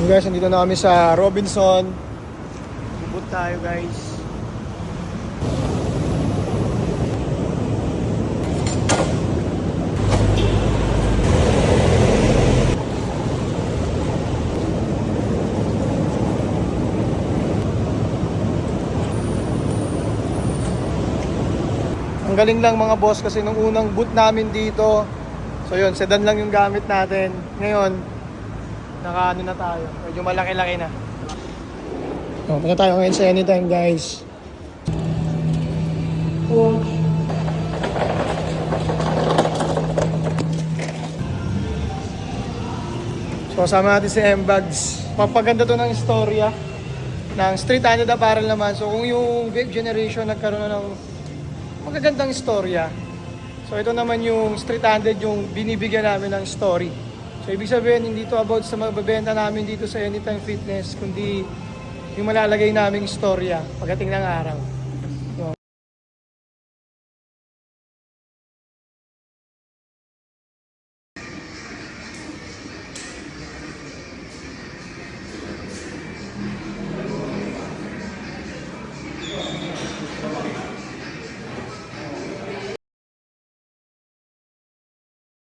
Yun guys, nandito na kami sa Robinson. Bubot tayo guys. Ang galing lang mga boss kasi nung unang boot namin dito, so yun, sedan lang yung gamit natin. Ngayon, naka ano na tayo, medyo malaki-laki na. Punta tayo ngayon sa Anytime guys. So kasama natin si M-Bags. Papaganda to ng istorya ng Street 100 apparel naman. So kung yung Vape Generation nagkaroon na ng magagandang istorya, so ito naman yung Street 100 yung binibigyan namin ng story. So ibig sabihin hindi to about sa magbebenta namin dito sa Anytime Fitness, kundi yung malalagay naming istorya pagdating ng araw.